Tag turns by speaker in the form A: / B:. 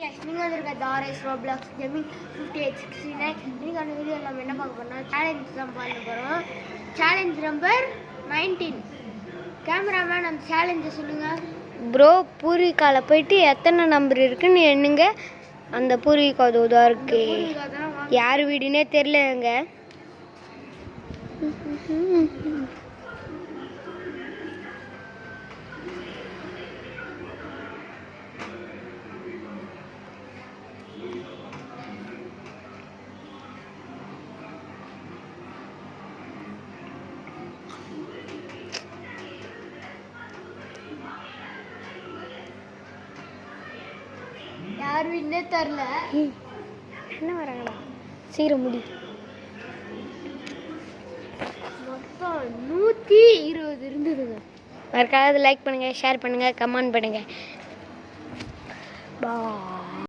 A: நீங்கள் வந்துருக்க Tharesh Roblox gaming 5869. இன்னைக்கான வீடியோ நம்ம என்ன பார்க்க போறோம்னா சேலஞ்ச் தான் பண்ண போகிறோம். Challenge number 19. கேமராமேன் நம்ம சேலஞ்சை சொல்லுங்கள்.
B: ப்ரோ பூர்விகாவில் போயிட்டு எத்தனை நம்பர் இருக்குன்னு எண்ணுங்க. அந்த பூர்விகா தான் இருக்கு. யார் வீடுனே தெரியலங்க.
A: யார் வீடுனே தெரில.
B: என்ன வராங்கடா சீக்கிரம் முடி.
A: மொத்தம் 120 இருந்ததுங்க.
B: மறக்காத லைக் பண்ணுங்கள், ஷேர் பண்ணுங்கள், கமெண்ட் பண்ணுங்கள். பா